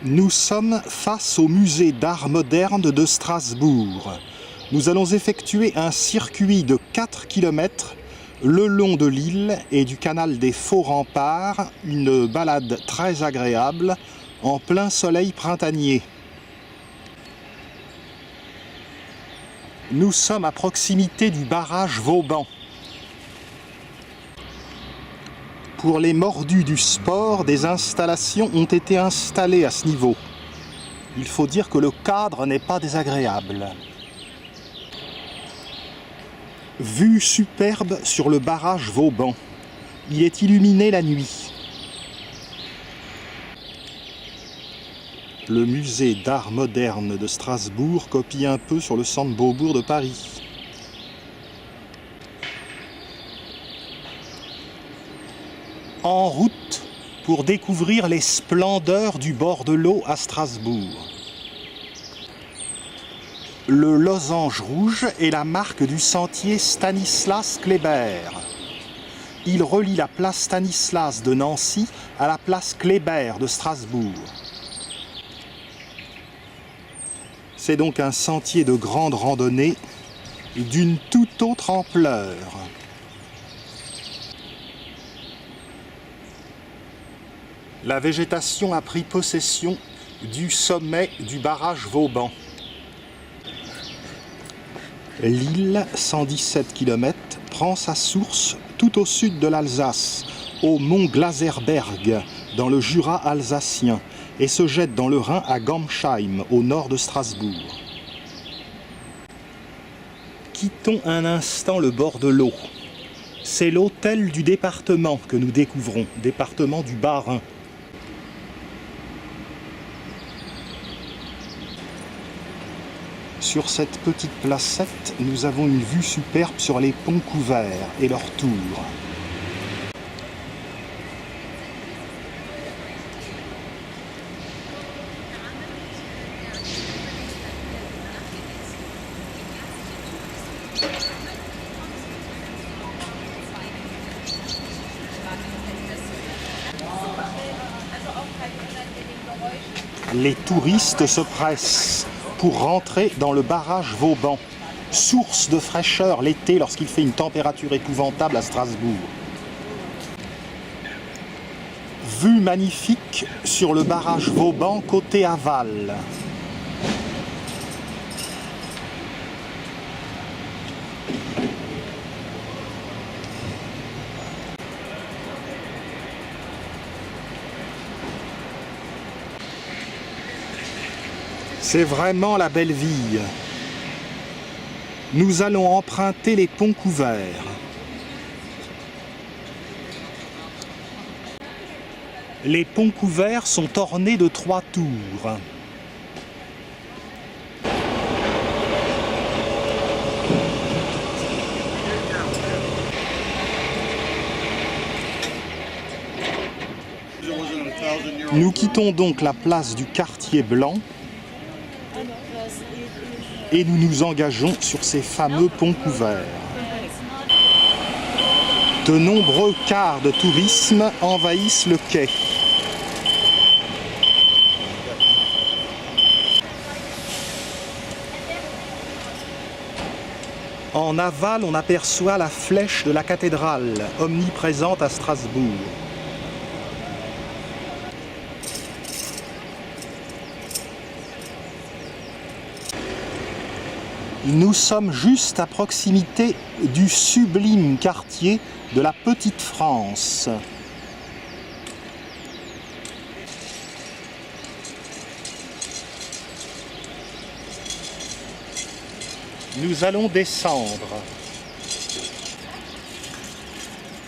Nous sommes face au musée d'art moderne de Strasbourg. Nous allons effectuer un circuit de 4 km le long de l'île et du canal des Faux Remparts, une balade très agréable en plein soleil printanier. Nous sommes à proximité du barrage Vauban. Pour les mordus du sport, des installations ont été installées à ce niveau. Il faut dire que le cadre n'est pas désagréable. Vue superbe sur le barrage Vauban. Il est illuminé la nuit. Le musée d'art moderne de Strasbourg copie un peu sur le centre Beaubourg de Paris. En route pour découvrir les splendeurs du bord de l'eau à Strasbourg. Le losange rouge est la marque du sentier Stanislas Kléber. Il relie la place Stanislas de Nancy à la place Kléber de Strasbourg. C'est donc un sentier de grande randonnée d'une toute autre ampleur. La végétation a pris possession du sommet du barrage Vauban. L'île, 117 km, prend sa source tout au sud de l'Alsace, au mont Glaserberg, dans le Jura alsacien, et se jette dans le Rhin à Gamsheim, au nord de Strasbourg. Quittons un instant le bord de l'eau. C'est l'hôtel du département que nous découvrons, département du Bas-Rhin. Sur cette petite placette, nous avons une vue superbe sur les ponts couverts et leurs tours. Les touristes se pressent pour rentrer dans le barrage Vauban, source de fraîcheur l'été lorsqu'il fait une température épouvantable à Strasbourg. Vue magnifique sur le barrage Vauban côté aval. C'est vraiment la belle vie. Nous allons emprunter les ponts couverts. Les ponts couverts sont ornés de 3 tours. Nous quittons donc la place du Quartier Blanc et nous nous engageons sur ces fameux ponts couverts. De nombreux cars de tourisme envahissent le quai. En aval, on aperçoit la flèche de la cathédrale, omniprésente à Strasbourg. Nous sommes juste à proximité du sublime quartier de la Petite France. Nous allons descendre.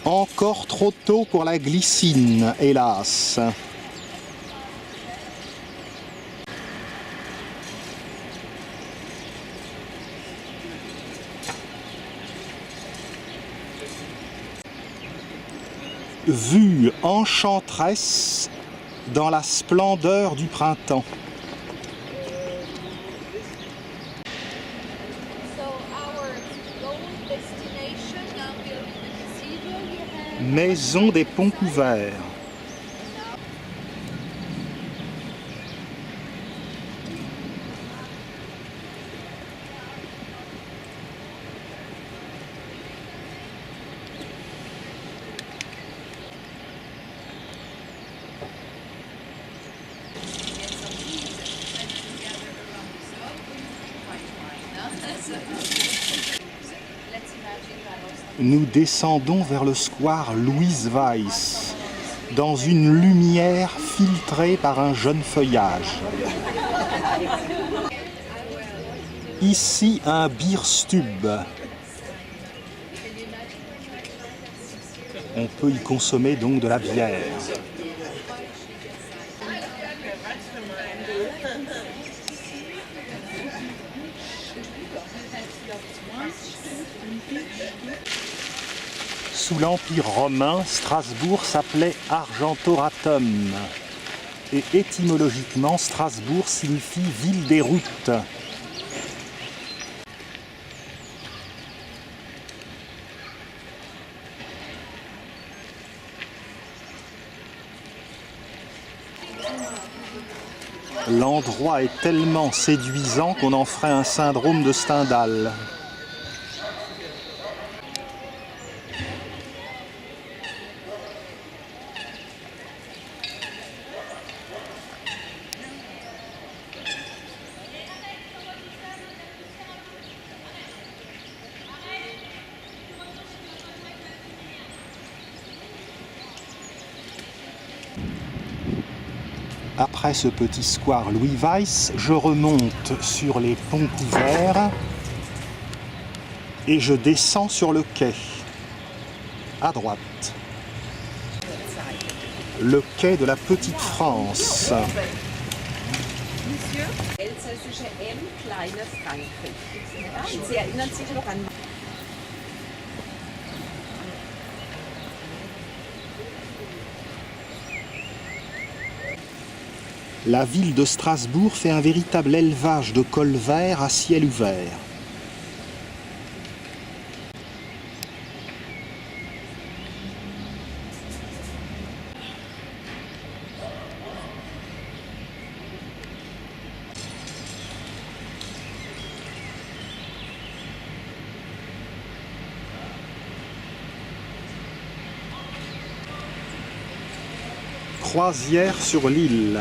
Encore trop tôt pour la glycine, hélas. Vue enchanteresse dans la splendeur du printemps. Maison des ponts couverts. Nous descendons vers le square Louise Weiss, dans une lumière filtrée par un jeune feuillage. Ici, un Bierstube. On peut y consommer donc de la bière. Sous l'Empire romain, Strasbourg s'appelait Argentoratum. Et étymologiquement, Strasbourg signifie ville des routes. L'endroit est tellement séduisant qu'on en ferait un syndrome de Stendhal. Après ce petit square Louis Weiss, je remonte sur les ponts couverts et je descends sur le quai, à droite. Le quai de la Petite France. La ville de Strasbourg fait un véritable élevage de colverts à ciel ouvert. Croisière sur l'île.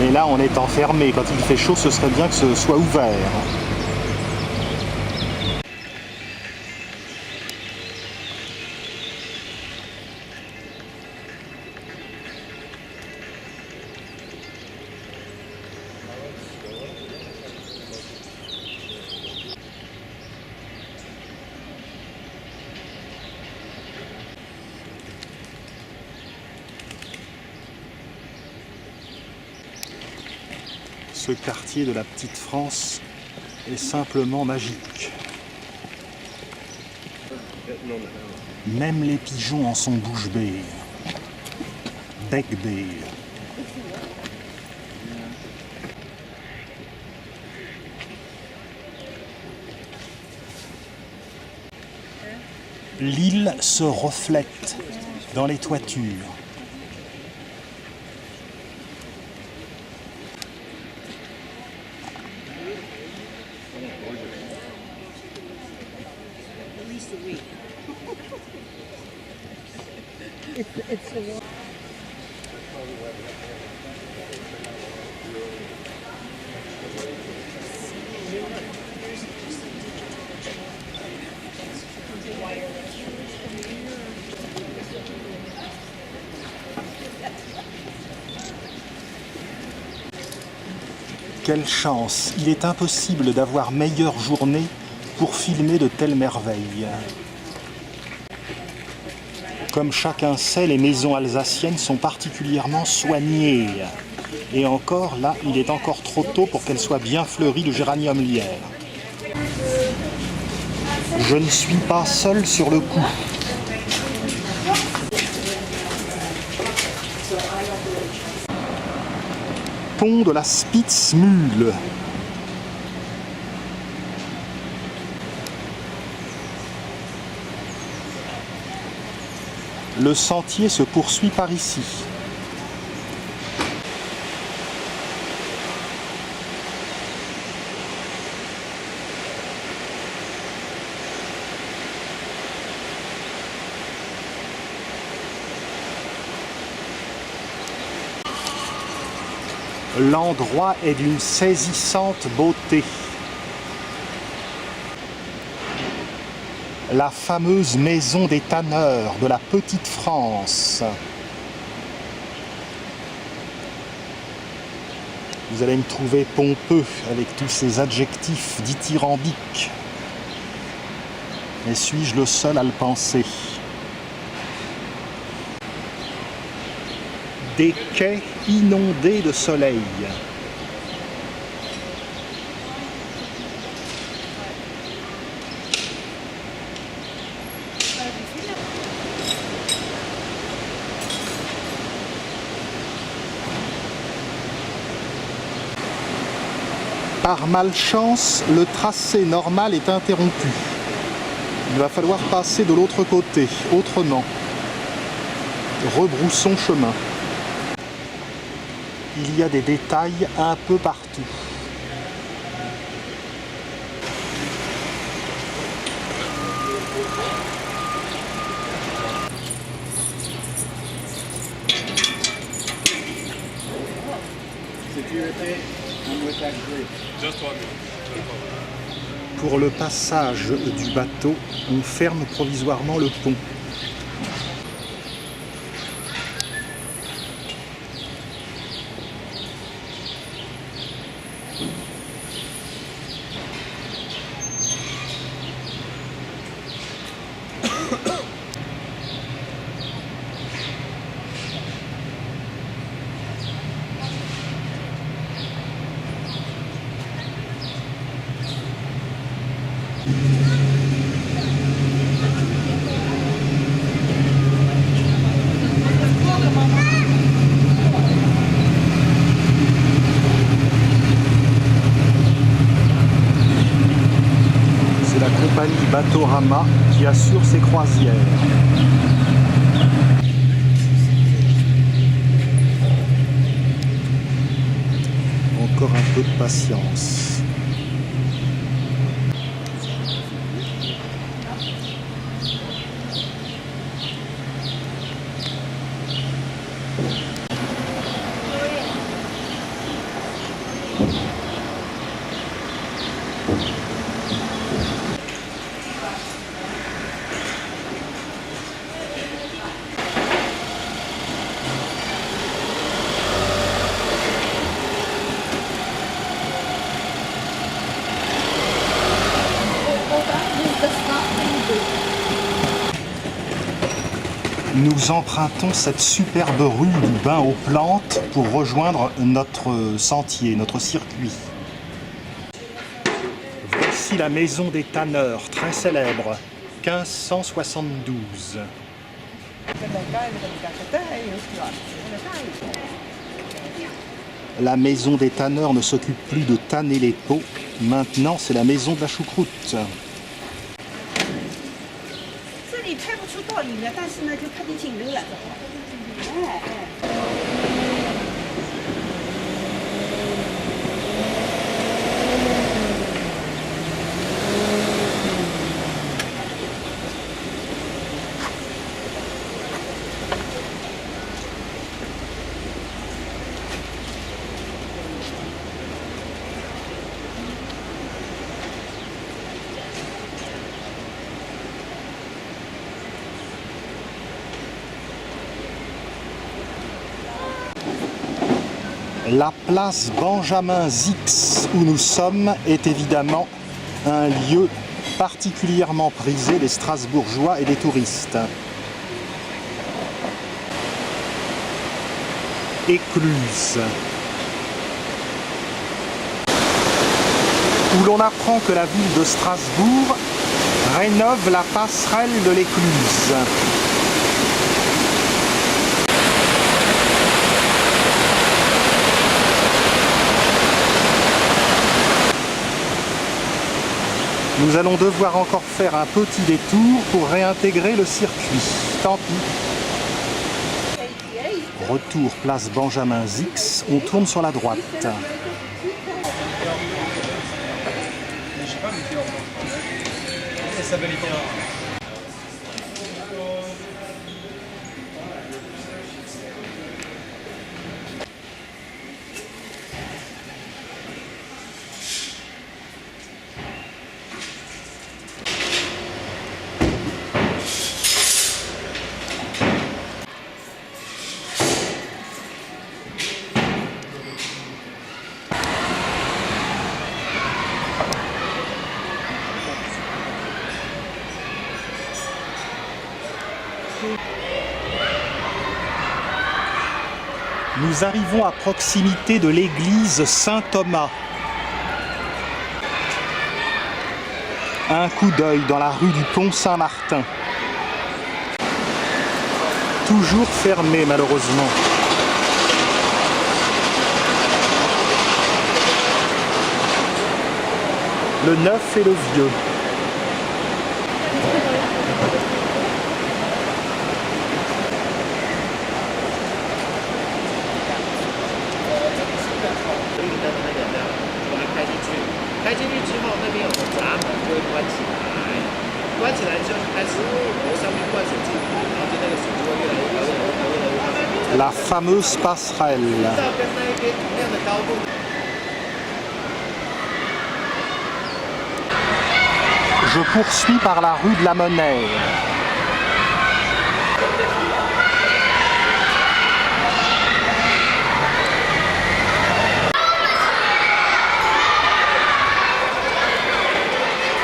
Et là, on est enfermé. Quand il fait chaud, ce serait bien que ce soit ouvert. Ce quartier de la Petite France est simplement magique. Même les pigeons en sont bouche bée, bec bée. L'île se reflète dans les toitures. Quelle chance! Il est impossible d'avoir meilleure journée pour filmer de telles merveilles. Comme chacun sait, les maisons alsaciennes sont particulièrement soignées. Et encore, là, il est encore trop tôt pour qu'elles soient bien fleuries de géranium lierre. Je ne suis pas seul sur le coup. Pont de la Spitzmühle. Le sentier se poursuit par ici. L'endroit est d'une saisissante beauté. La fameuse maison des tanneurs de la Petite France. Vous allez me trouver pompeux avec tous ces adjectifs dithyrambiques. Mais suis-je le seul à le penser? Des quais inondés de soleil. Par malchance, le tracé normal est interrompu. Il va falloir passer de l'autre côté, autrement. Rebroussons chemin. Il y a des détails un peu partout. Pour le passage du bateau, on ferme provisoirement le pont. C'est la compagnie Batorama qui assure ces croisières. Encore un peu de patience. Nous empruntons cette superbe rue du Bain aux Plantes pour rejoindre notre sentier, notre circuit. Voici la maison des tanneurs, très célèbre, 1572. La maison des tanneurs ne s'occupe plus de tanner les peaux, maintenant c'est la maison de la choucroute. La place Benjamin Zix où nous sommes est évidemment un lieu particulièrement prisé des Strasbourgeois et des touristes. Écluse, où l'on apprend que la ville de Strasbourg rénove la passerelle de l'Écluse. Nous allons devoir encore faire un petit détour pour réintégrer le circuit. Tant pis. Retour place Benjamin Zix, on tourne sur la droite. Nous arrivons à proximité de l'église Saint-Thomas. Un coup d'œil dans la rue du Pont Saint-Martin. Toujours fermé malheureusement. Le neuf et le vieux. La fameuse passerelle. Je poursuis par la rue de la Monnaie.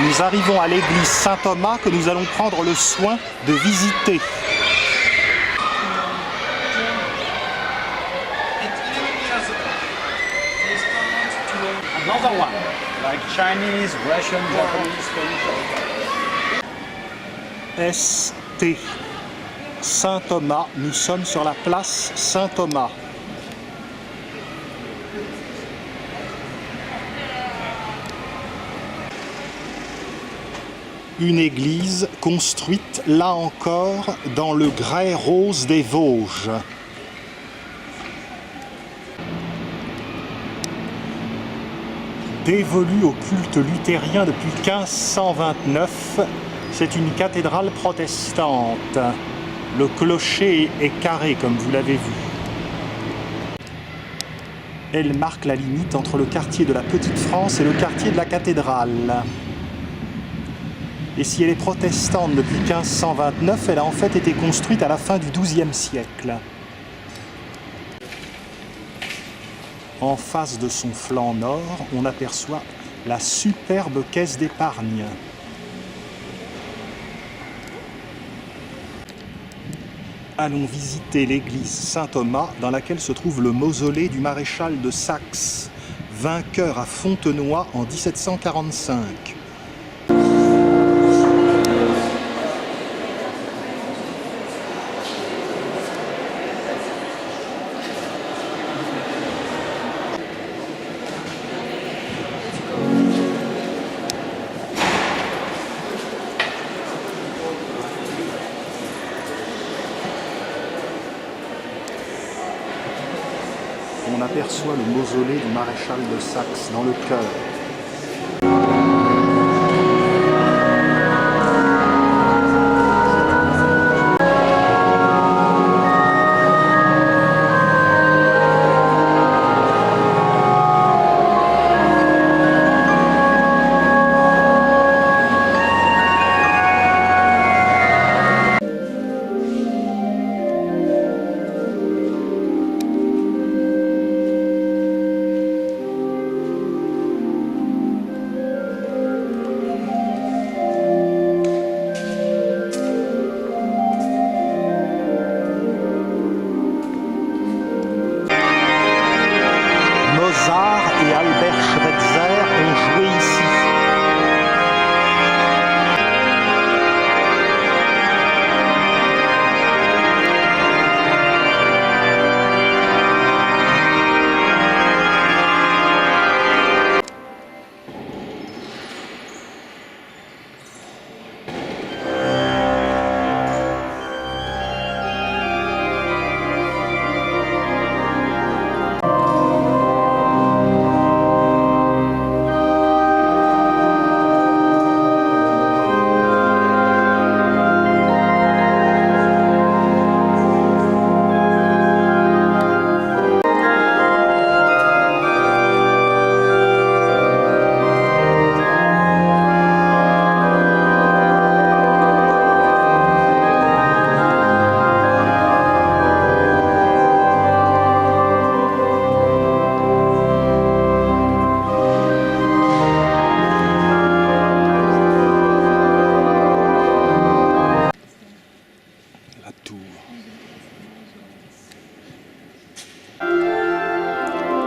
Nous arrivons à l'église Saint-Thomas que nous allons prendre le soin de visiter. Another one, like Chinese, Russian, Japanese, Spanish. ST. Saint-Thomas. Nous sommes sur la place Saint-Thomas. Une église construite, là encore, dans le grès rose des Vosges. Dévolue au culte luthérien depuis 1529, c'est une cathédrale protestante. Le clocher est carré, comme vous l'avez vu. Elle marque la limite entre le quartier de la Petite France et le quartier de la cathédrale. Et si elle est protestante depuis 1529, elle a en fait été construite à la fin du XIIe siècle. En face de son flanc nord, on aperçoit la superbe caisse d'épargne. Allons visiter l'église Saint-Thomas dans laquelle se trouve le mausolée du maréchal de Saxe, vainqueur à Fontenoy en 1745. On aperçoit le mausolée du maréchal de Saxe dans le chœur.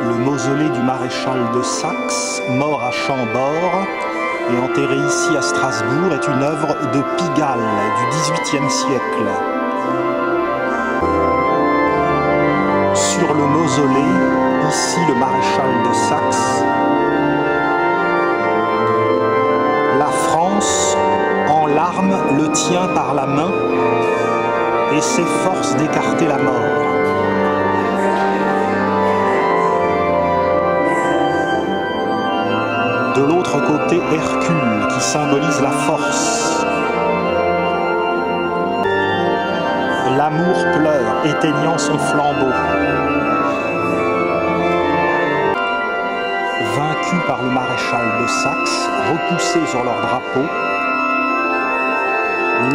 le mausolée du maréchal de Saxe, mort à Chambord et enterré ici à Strasbourg, est une œuvre de Pigalle du XVIIIe siècle. Sur le mausolée, ici le maréchal de Saxe, la France, en larmes, le tient par la main et s'efforce d'écarter la mort. De l'autre côté, Hercule, qui symbolise la force. L'amour pleure, éteignant son flambeau. Vaincus par le maréchal de Saxe, repoussés sur leur drapeau,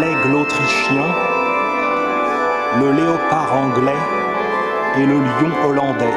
l'aigle autrichien, le léopard anglais et le lion hollandais.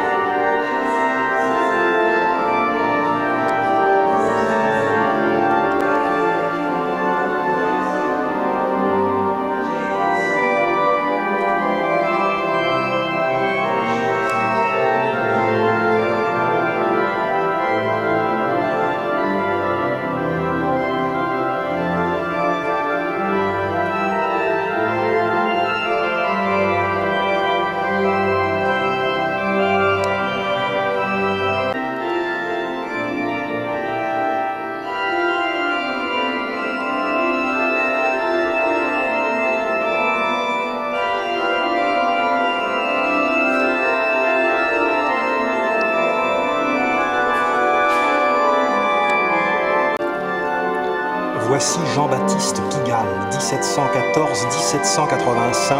Voici Jean-Baptiste Pigalle, 1714-1785,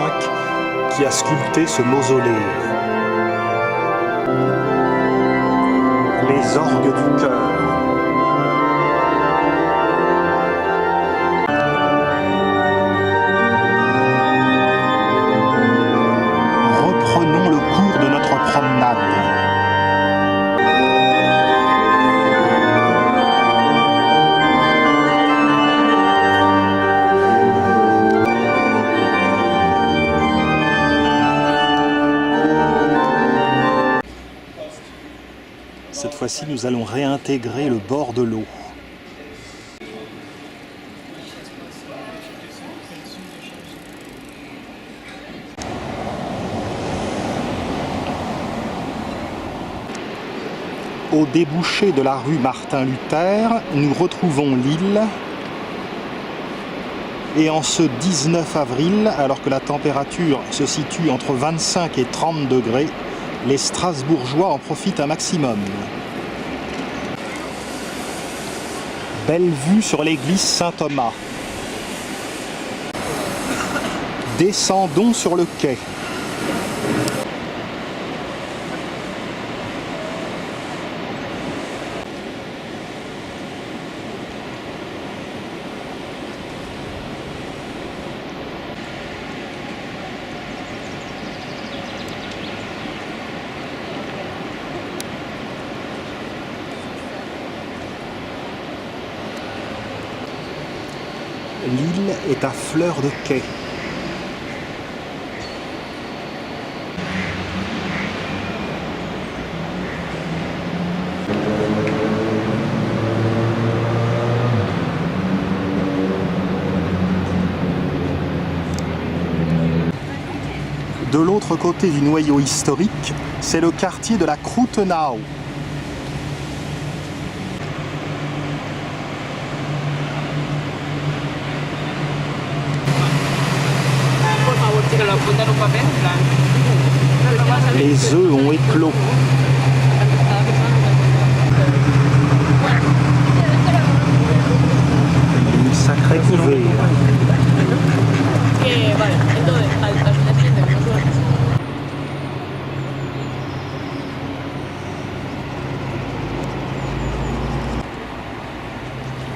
qui a sculpté ce mausolée. Les orgues du cœur. Reprenons le cours de notre promenade. Cette fois-ci, nous allons réintégrer le bord de l'eau. Au débouché de la rue Martin-Luther, nous retrouvons l'île. Et en ce 19 avril, alors que la température se situe entre 25 et 30 degrés, les Strasbourgeois en profitent un maximum. Belle vue sur l'église Saint-Thomas. Descendons sur le quai. L'île est à fleur de quai. De l'autre côté du noyau historique, c'est le quartier de la Krutenau. Les œufs ont éclos. Une sacrée couvée.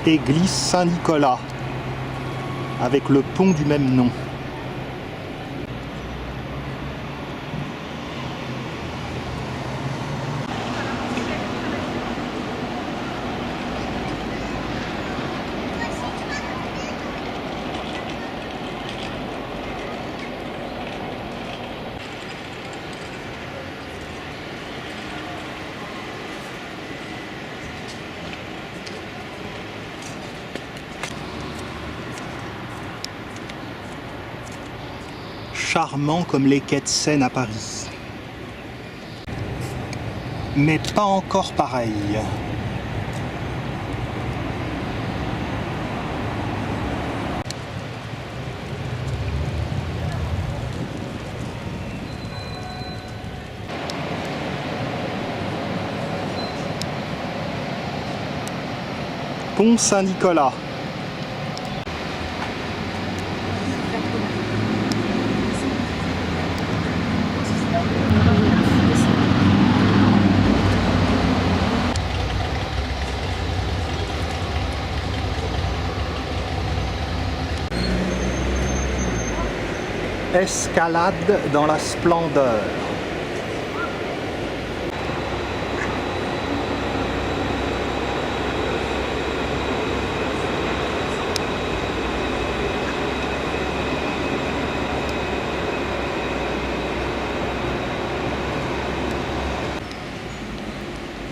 Église Saint-Nicolas, avec le pont du même nom. charmant comme les quais de Seine à Paris. Mais pas encore pareil. Pont Saint-Nicolas. Escalade dans la splendeur.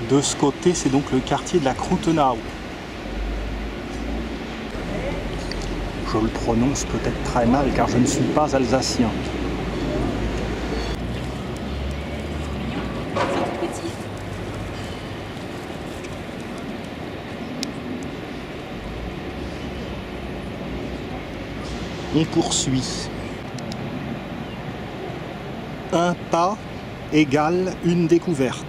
De ce côté, c'est donc le quartier de la Krutenau. Je le prononce peut-être très mal car je ne suis pas alsacien. On poursuit. Un pas égale une découverte.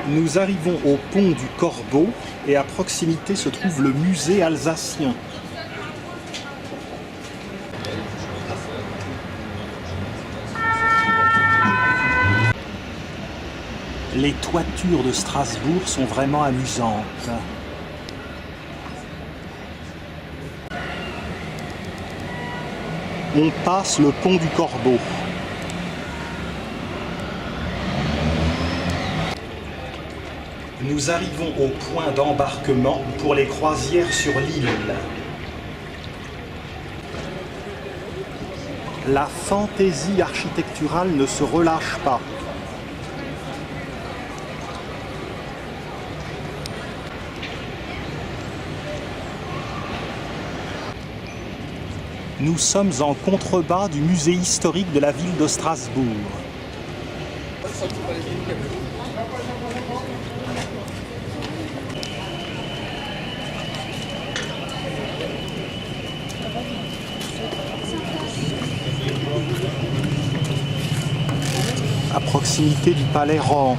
Nous arrivons au pont du Corbeau et à proximité se trouve le musée alsacien. Les toitures de Strasbourg sont vraiment amusantes. On passe le pont du Corbeau. Nous arrivons au point d'embarquement pour les croisières sur l'île. La fantaisie architecturale ne se relâche pas. Nous sommes en contrebas du musée historique de la ville de Strasbourg. À proximité du palais Rohan.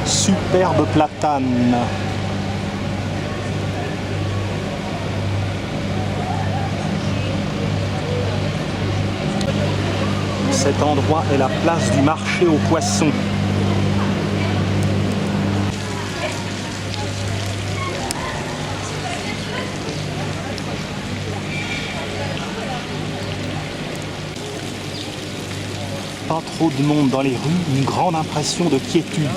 Superbe platane. Cet endroit est la place du marché aux poissons. Pas trop de monde dans les rues, une grande impression de quiétude.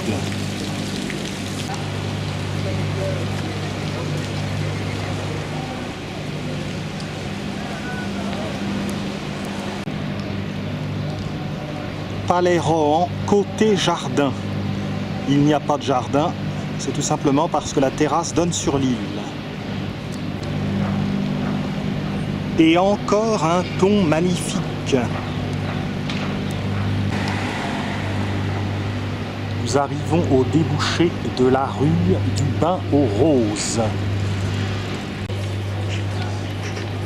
Palais Rohan, côté jardin. Il n'y a pas de jardin, c'est tout simplement parce que la terrasse donne sur l'île. Et encore un pont magnifique. Nous arrivons au débouché de la rue du Bain aux Roses.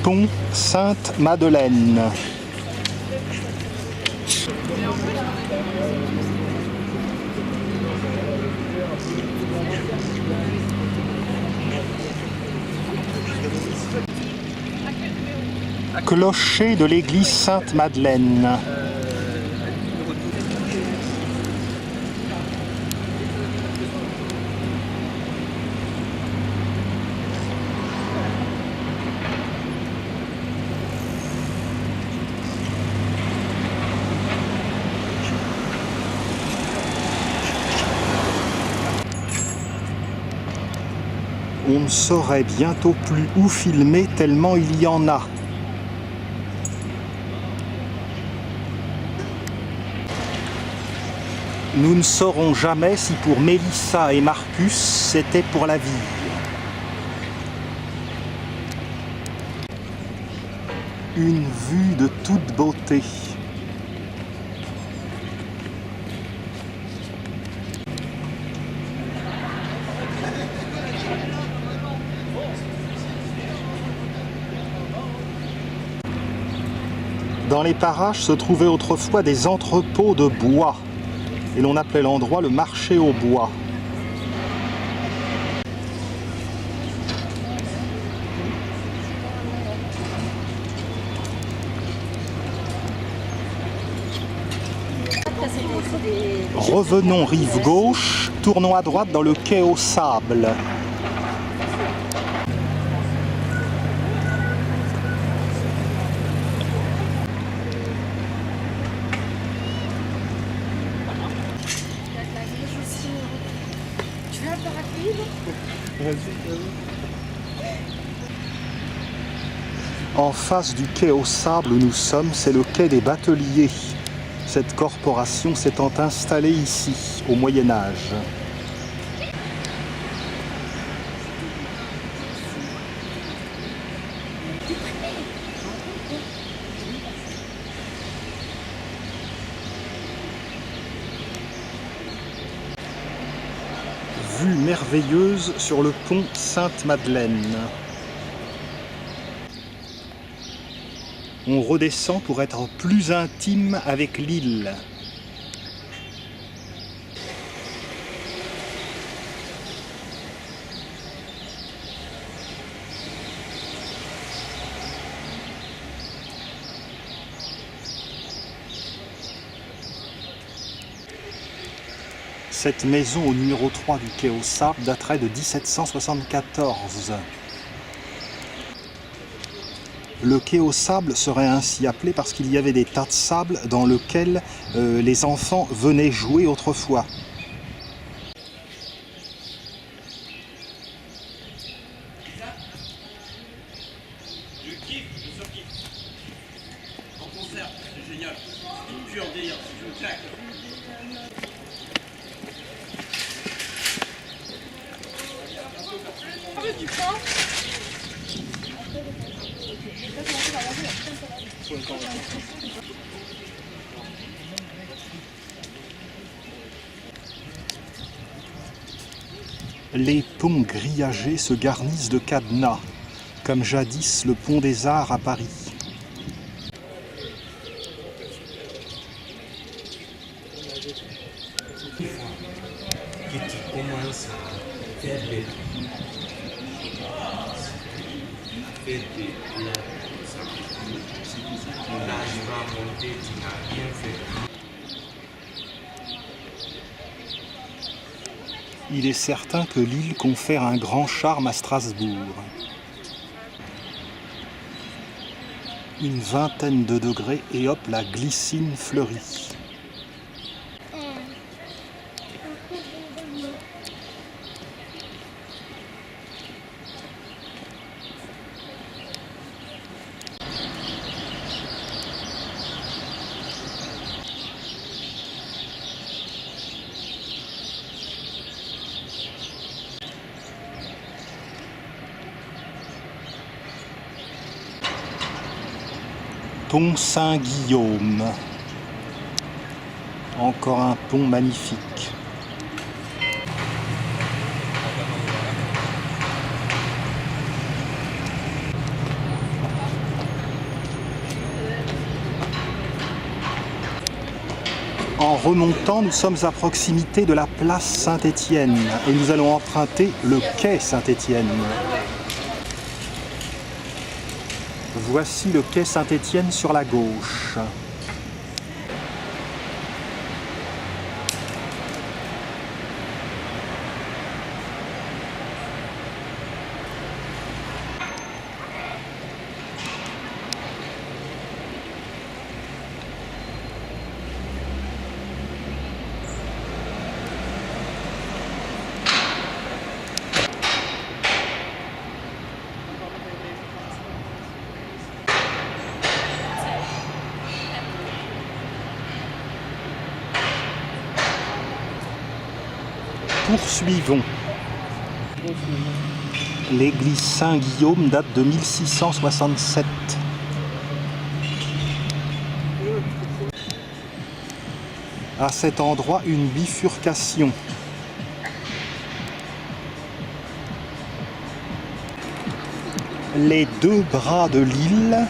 Pont Sainte-Madeleine. Clocher de l'église Sainte-Madeleine. On ne saurait bientôt plus où filmer tellement il y en a. Nous ne saurons jamais si pour Mélissa et Marcus, c'était pour la vie. Une vue de toute beauté. Dans les parages se trouvaient autrefois des entrepôts de bois, et l'on appelait l'endroit le marché au bois. Revenons rive gauche, tournons à droite dans le quai aux sables. En face du quai aux sables où nous sommes, c'est le quai des Bateliers. Cette corporation s'étant installée ici, au Moyen-Âge. Vue merveilleuse sur le pont Sainte-Madeleine. On redescend pour être plus intime avec l'île. Cette maison au numéro 3 du quai aux sables daterait de 1774. Le quai aux sables serait ainsi appelé parce qu'il y avait des tas de sable dans lesquels les enfants venaient jouer autrefois. Je kiffe, je surkiffe. En concert, c'est génial. C'est pur délire, je me claque. Du pain. Les ponts grillagés se garnissent de cadenas, comme jadis le pont des Arts à Paris. Que tu commences à faire des là, je vais monter, tu n'as rien fait. Il est certain que l'île confère un grand charme à Strasbourg. Une vingtaine de degrés et hop, la glycine fleurit. Pont Saint-Guillaume. Encore un pont magnifique. En remontant, nous sommes à proximité de la place Saint-Étienne et nous allons emprunter le quai Saint-Étienne. Voici le quai Saint-Étienne sur la gauche. Poursuivons. L'église Saint-Guillaume date de 1667. À cet endroit, une bifurcation. Les deux bras de l'île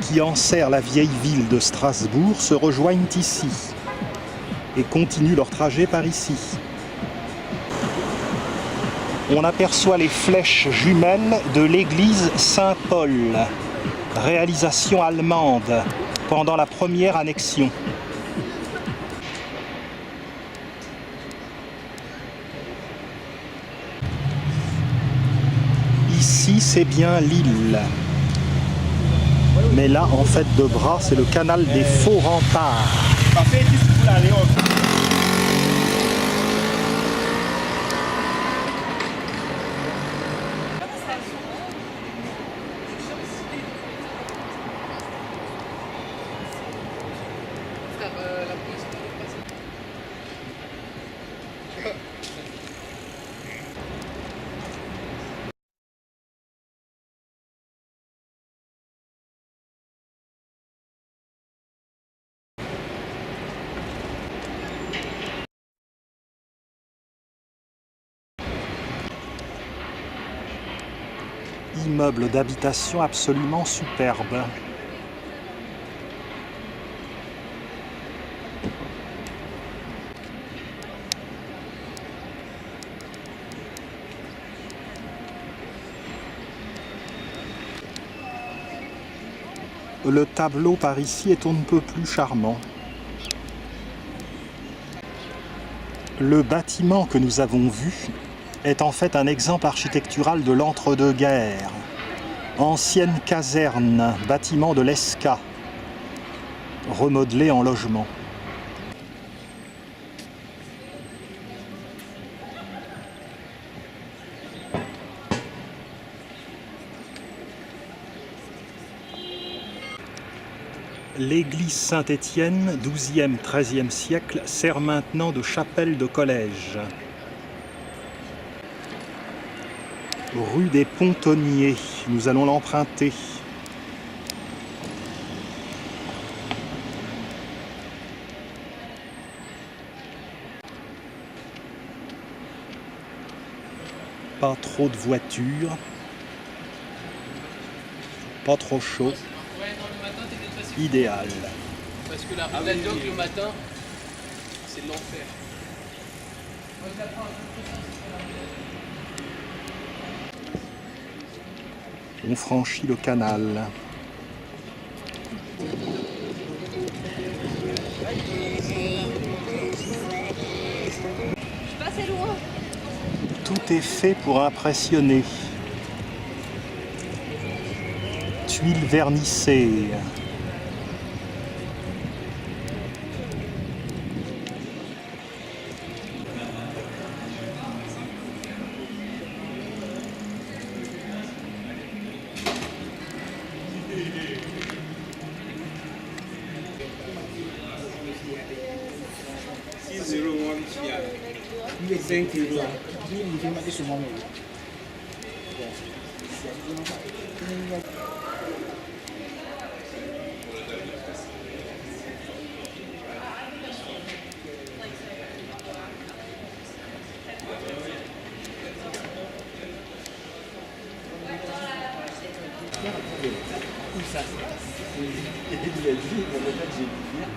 qui enserrent la vieille ville de Strasbourg se rejoignent ici et continuent leur trajet par ici. On aperçoit les flèches jumelles de l'église Saint-Paul, réalisation allemande pendant la première annexion. Ici, c'est bien l'île. Mais là, en fait, de bras, c'est le canal des Faux Remparts. Immeuble d'habitation absolument superbe. Le tableau par ici est on ne peut plus charmant. Le bâtiment que nous avons vu est en fait un exemple architectural de l'entre-deux-guerres. Ancienne caserne, bâtiment de l'ESCA, remodelé en logement. L'église Saint-Étienne, XIIe, XIIIe siècle, sert maintenant de chapelle de collège. Rue des Pontonniers, nous allons l'emprunter. Pas trop de voitures, pas trop chaud. Idéal. Parce que la doc le matin, c'est de l'enfer. On franchit le canal. Tout est fait pour impressionner. Tuiles vernissées.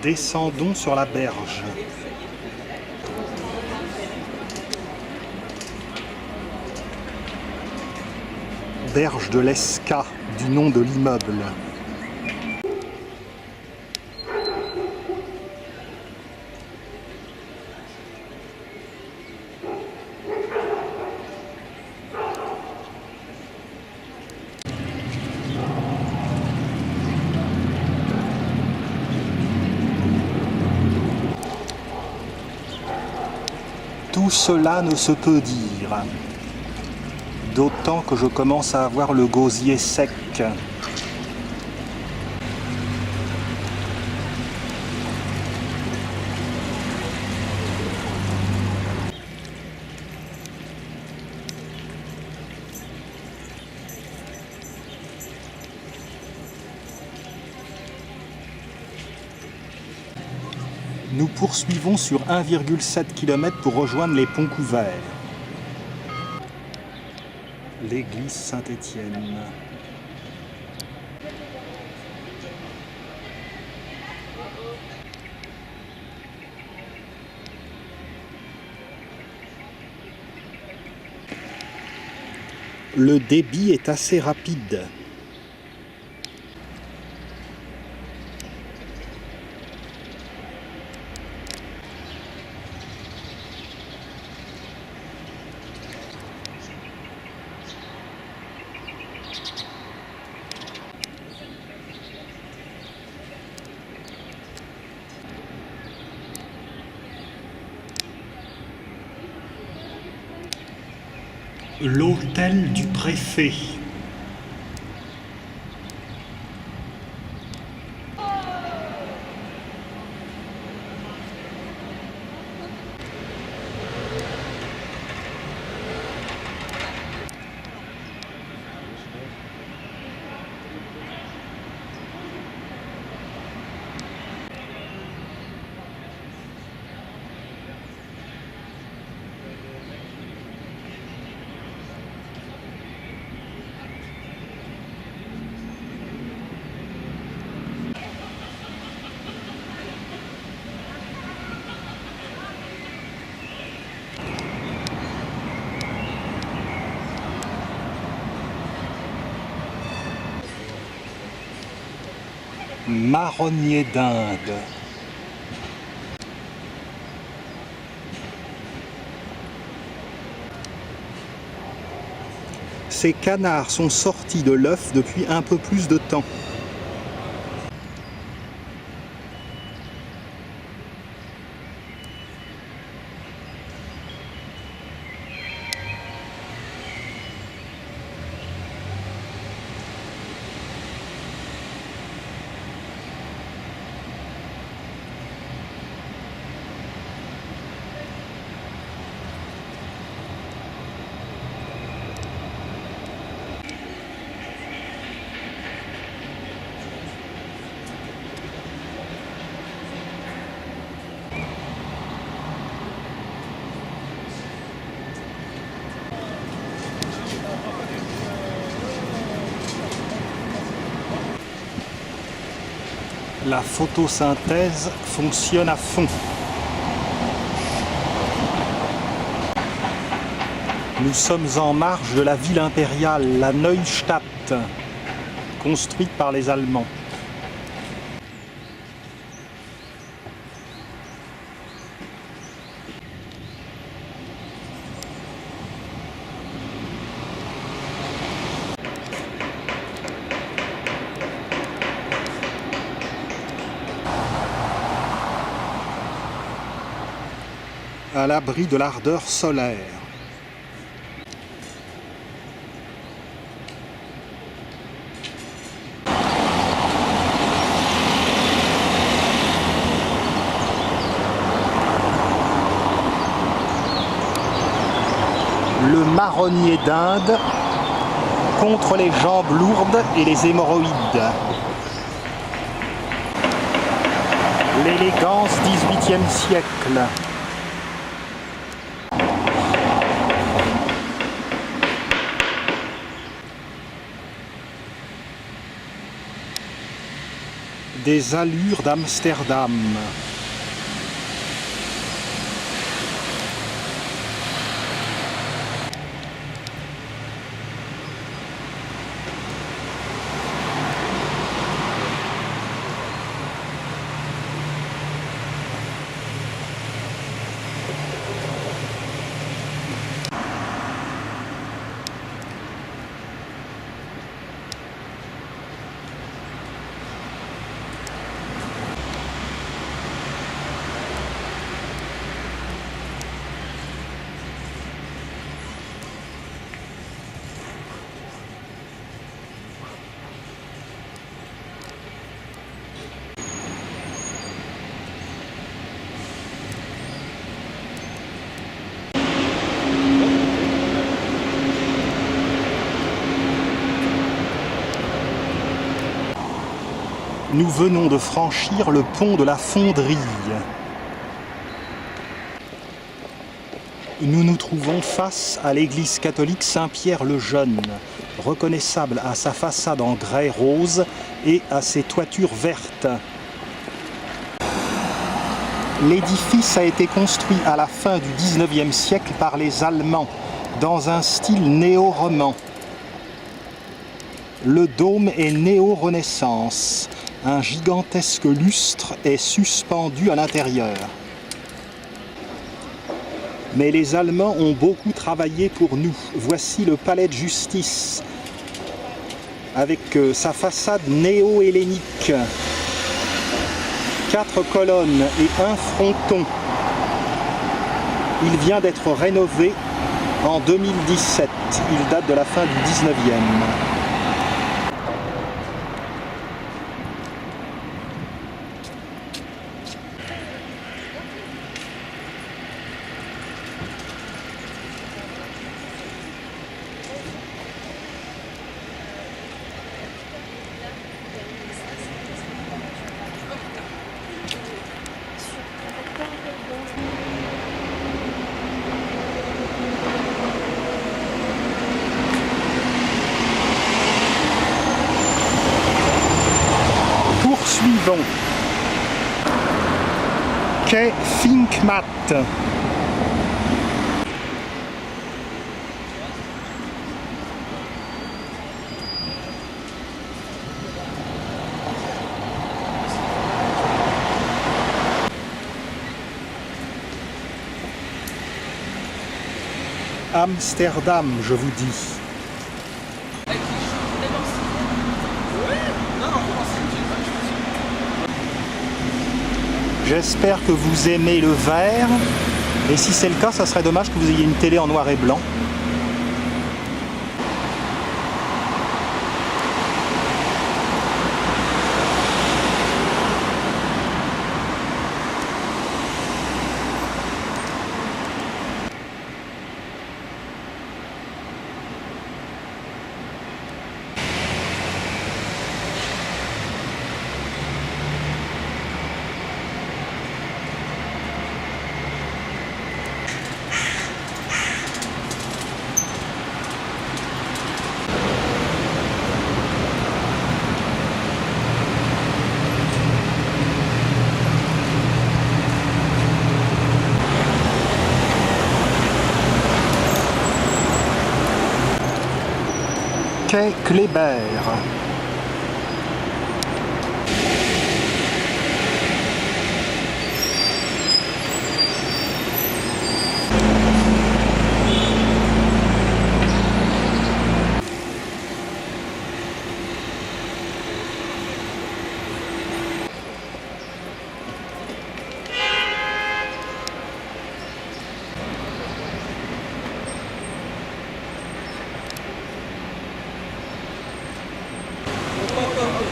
Descendons sur la berge. berge de l'Esca, du nom de l'immeuble. Tout cela ne se peut dire, d'autant que je commence à avoir le gosier sec. Nous poursuivons sur 1,7 km pour rejoindre les ponts couverts. L'église Saint-Étienne. Le débit est assez rapide. L'hôtel du préfet. Marronnier d'Inde. Ces canards sont sortis de l'œuf depuis un peu plus de temps. La photosynthèse fonctionne à fond. Nous sommes en marge de la ville impériale, la Neustadt, construite par les Allemands. À l'abri de l'ardeur solaire. Le marronnier d'Inde contre les jambes lourdes et les hémorroïdes. L'élégance XVIIIe siècle. Des allures d'Amsterdam. Nous venons de franchir le pont de la Fonderie. Nous nous trouvons face à l'église catholique Saint-Pierre-le-Jeune, reconnaissable à sa façade en grès rose et à ses toitures vertes. L'édifice a été construit à la fin du XIXe siècle par les Allemands, dans un style néo-roman. Le dôme est néo-renaissance. Un gigantesque lustre est suspendu à l'intérieur. Mais les Allemands ont beaucoup travaillé pour nous. Voici le palais de justice, avec sa façade néo-hellénique. 4 colonnes et un fronton. Il vient d'être rénové en 2017. Il date de la fin du 19e. Poursuivons. Quai Finkmatt. Amsterdam, je vous dis. J'espère que vous aimez le vert, et si c'est le cas, ça serait dommage que vous ayez une télé en noir et blanc. Quai Kléber.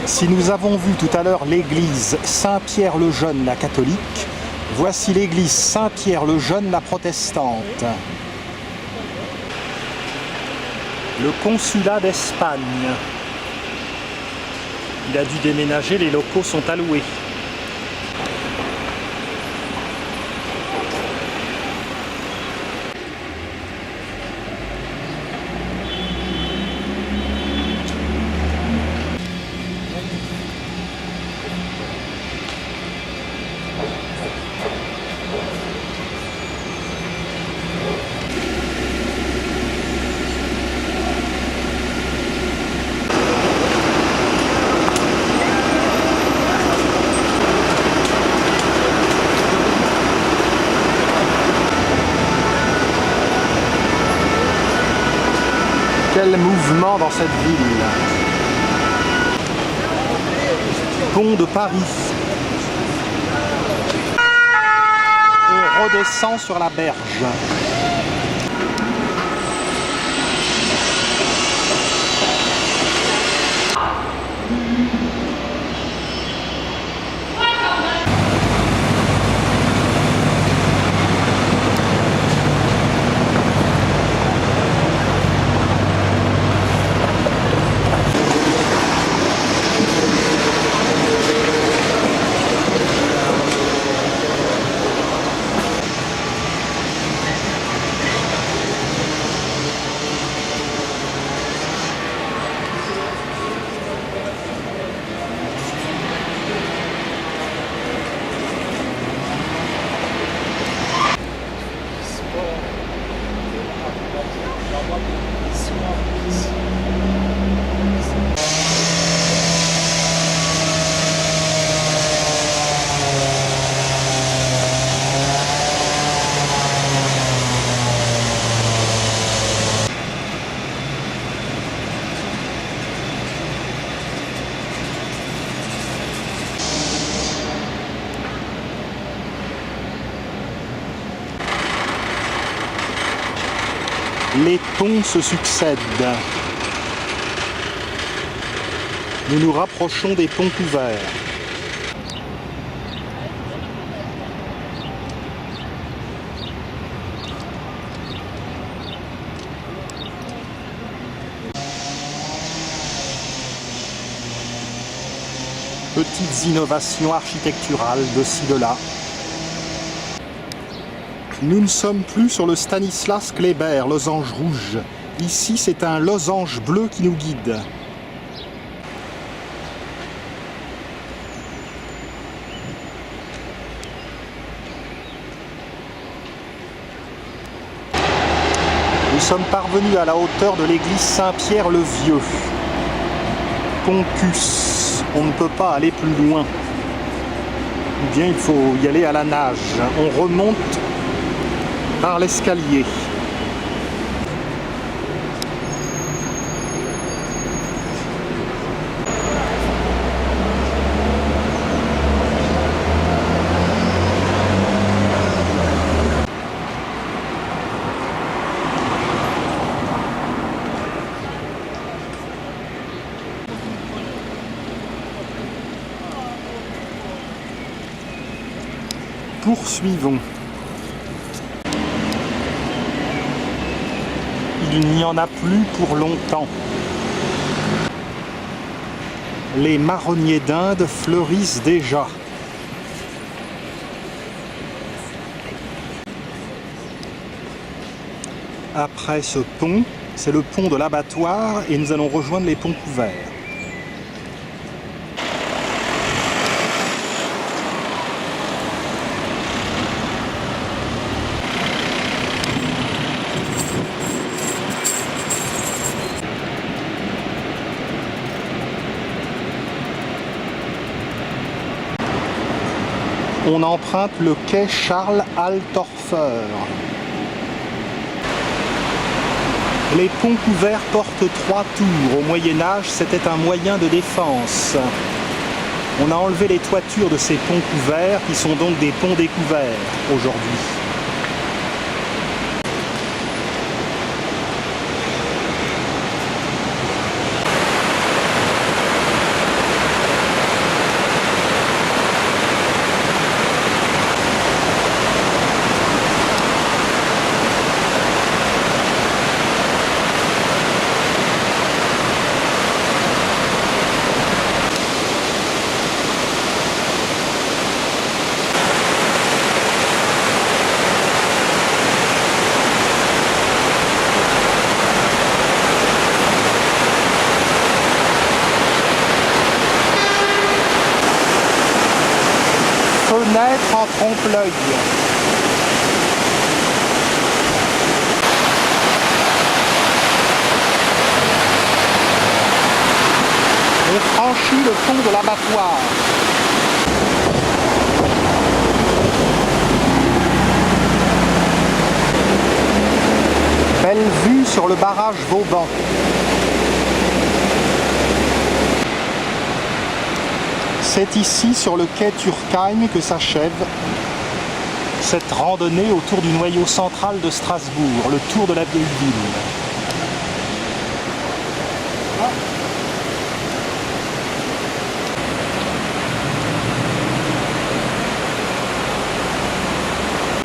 Si nous avons vu tout à l'heure l'église Saint-Pierre-le-Jeune, la catholique, voici l'église Saint-Pierre-le-Jeune, la protestante. Le consulat d'Espagne. Il a dû déménager, les locaux sont alloués. Quel mouvement dans cette ville. Pont de Paris. On redescend sur la berge. Les ponts se succèdent. Nous nous rapprochons des ponts couverts. Petites innovations architecturales de ci de là. Nous ne sommes plus sur le Stanislas Kléber, losange rouge. Ici, c'est un losange bleu qui nous guide. Nous sommes parvenus à la hauteur de l'église Saint-Pierre-le-Vieux. Concus, on ne peut pas aller plus loin. Ou bien il faut y aller à la nage. On remonte par l'escalier. Poursuivons. Il n'y en a plus pour longtemps. Les marronniers d'Inde fleurissent déjà. Après ce pont, c'est le pont de l'abattoir et nous allons rejoindre les ponts couverts. On emprunte le quai Charles Altorfer. Les ponts couverts portent 3 tours. Au Moyen-Âge, c'était un moyen de défense. On a enlevé les toitures de ces ponts couverts, qui sont donc des ponts découverts aujourd'hui. Fenêtre en trompe-l'œil. On franchit le pont de l'abattoir. Belle vue sur le barrage Vauban. C'est ici, sur le quai Turckheim, que s'achève cette randonnée autour du noyau central de Strasbourg, le tour de la vieille ville.